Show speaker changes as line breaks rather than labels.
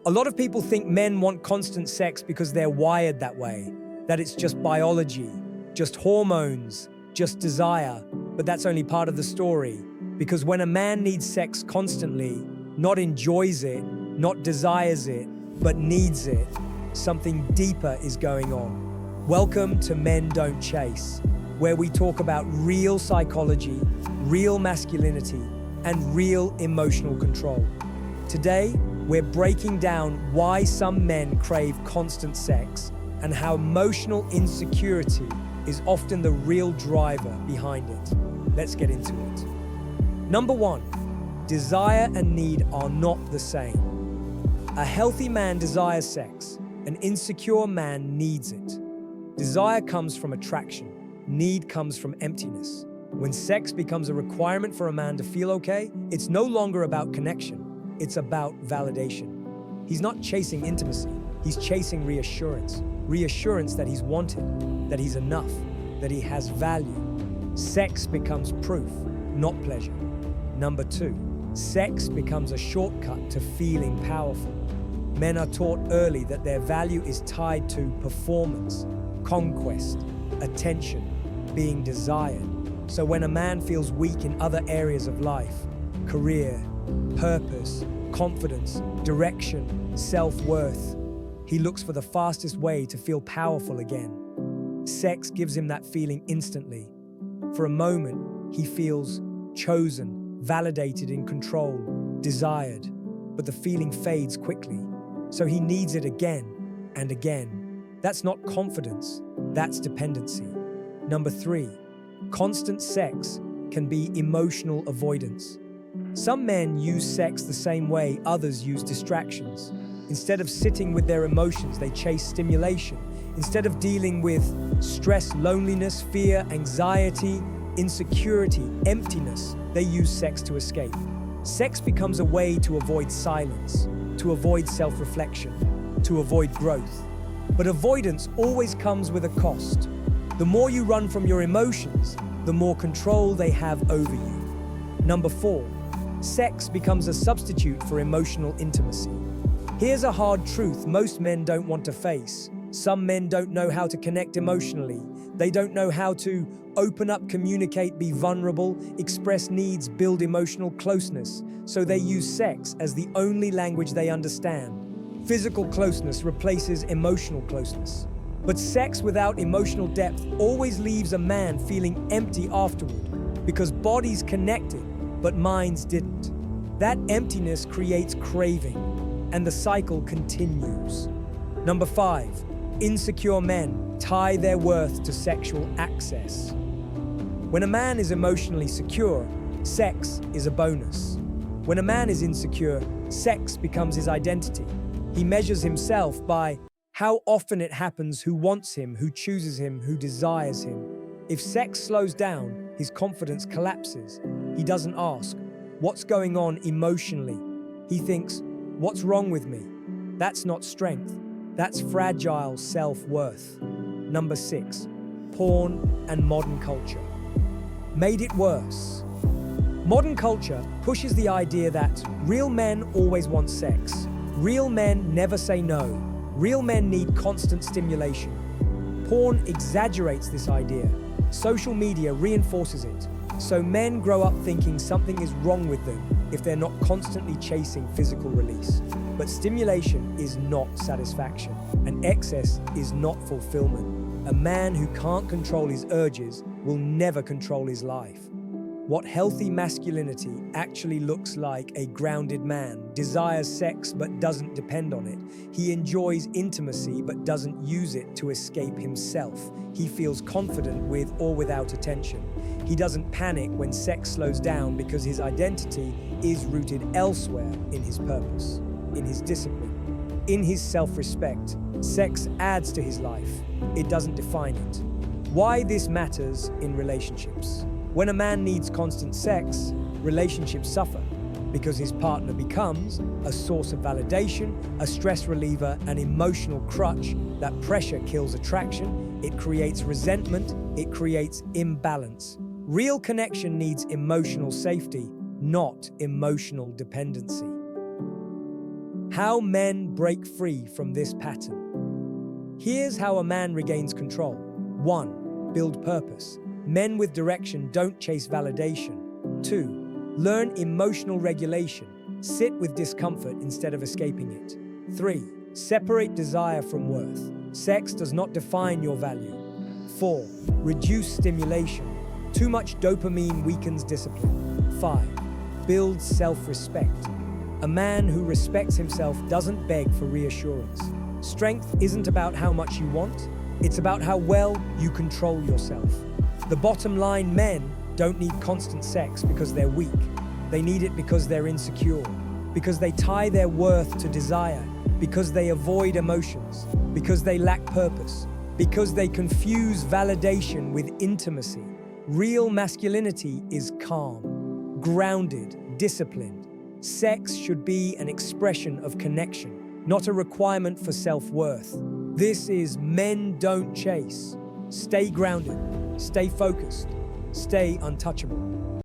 A lot of people think men want constant sex because they're wired that way, that it's just biology, just hormones, just desire. But that's only part of the story. Because when a man needs sex constantly, not enjoys it, not desires it, but needs it, something deeper is going on. Welcome to Men Don't Chase, where we talk about real psychology, real masculinity, and real emotional control. Today, we're breaking down why some men crave constant sex and how emotional insecurity is often the real driver behind it. Let's get into it. Number 1, desire and need are not the same. A healthy man desires sex. An insecure man needs it. Desire comes from attraction. Need comes from emptiness. When sex becomes a requirement for a man to feel okay, it's no longer about connection. It's about validation. He's not chasing intimacy. He's chasing reassurance. Reassurance that he's wanted, that he's enough, that he has value. Sex becomes proof, not pleasure. Number 2, sex becomes a shortcut to feeling powerful. Men are taught early that their value is tied to performance, conquest, attention, being desired. So when a man feels weak in other areas of life, career, purpose, confidence, direction, self-worth, he looks for the fastest way to feel powerful again. Sex gives him that feeling instantly. For a moment, he feels chosen, validated, in control, desired, but the feeling fades quickly. So he needs it again and again. That's not confidence, that's dependency. Number 3, constant sex can be emotional avoidance. Some men use sex the same way others use distractions. Instead of sitting with their emotions, they chase stimulation. Instead of dealing with stress, loneliness, fear, anxiety, insecurity, emptiness, they use sex to escape. Sex becomes a way to avoid silence, to avoid self-reflection, to avoid growth. But avoidance always comes with a cost. The more you run from your emotions, the more control they have over you. Number 4, sex becomes a substitute for emotional intimacy. Here's a hard truth most men don't want to face. Some men don't know how to connect emotionally. They don't know how to open up, communicate, be vulnerable, express needs, build emotional closeness. So they use sex as the only language they understand. Physical closeness replaces emotional closeness. But sex without emotional depth always leaves a man feeling empty afterward, because bodies connected, but minds didn't. That emptiness creates craving, and the cycle continues. Number 5, insecure men tie their worth to sexual access. When a man is emotionally secure, sex is a bonus. When a man is insecure, sex becomes his identity. He measures himself by how often it happens, who wants him, who chooses him, who desires him. If sex slows down, his confidence collapses. He doesn't ask, what's going on emotionally? He thinks, what's wrong with me? That's not strength. That's fragile self-worth. Number 6, porn and modern culture. Made it worse. Modern culture pushes the idea that real men always want sex. Real men never say no. Real men need constant stimulation. Porn exaggerates this idea. Social media reinforces it. So men grow up thinking something is wrong with them if they're not constantly chasing physical release. But stimulation is not satisfaction, and excess is not fulfillment. A man who can't control his urges will never control his life. What healthy masculinity actually looks like: a grounded man desires sex but doesn't depend on it. He enjoys intimacy but doesn't use it to escape himself. He feels confident with or without attention. He doesn't panic when sex slows down because his identity is rooted elsewhere, in his purpose, in his discipline, in his self-respect. Sex adds to his life. It doesn't define it. Why this matters in relationships. When a man needs constant sex, relationships suffer because his partner becomes a source of validation, a stress reliever, an emotional crutch. That pressure kills attraction, it creates resentment, it creates imbalance. Real connection needs emotional safety, not emotional dependency. How men break free from this pattern. Here's how a man regains control. 1. Build purpose. Men with direction don't chase validation. 2. Learn emotional regulation. Sit with discomfort instead of escaping it. 3. Separate desire from worth. Sex does not define your value. 4. Reduce stimulation. Too much dopamine weakens discipline. 5. Build self-respect. A man who respects himself doesn't beg for reassurance. Strength isn't about how much you want, it's about how well you control yourself. The bottom line, men don't need constant sex because they're weak. They need it because they're insecure, because they tie their worth to desire, because they avoid emotions, because they lack purpose, because they confuse validation with intimacy. Real masculinity is calm, grounded, disciplined. Sex should be an expression of connection, not a requirement for self-worth. This is Men Don't Chase. Stay grounded, stay focused, stay untouchable.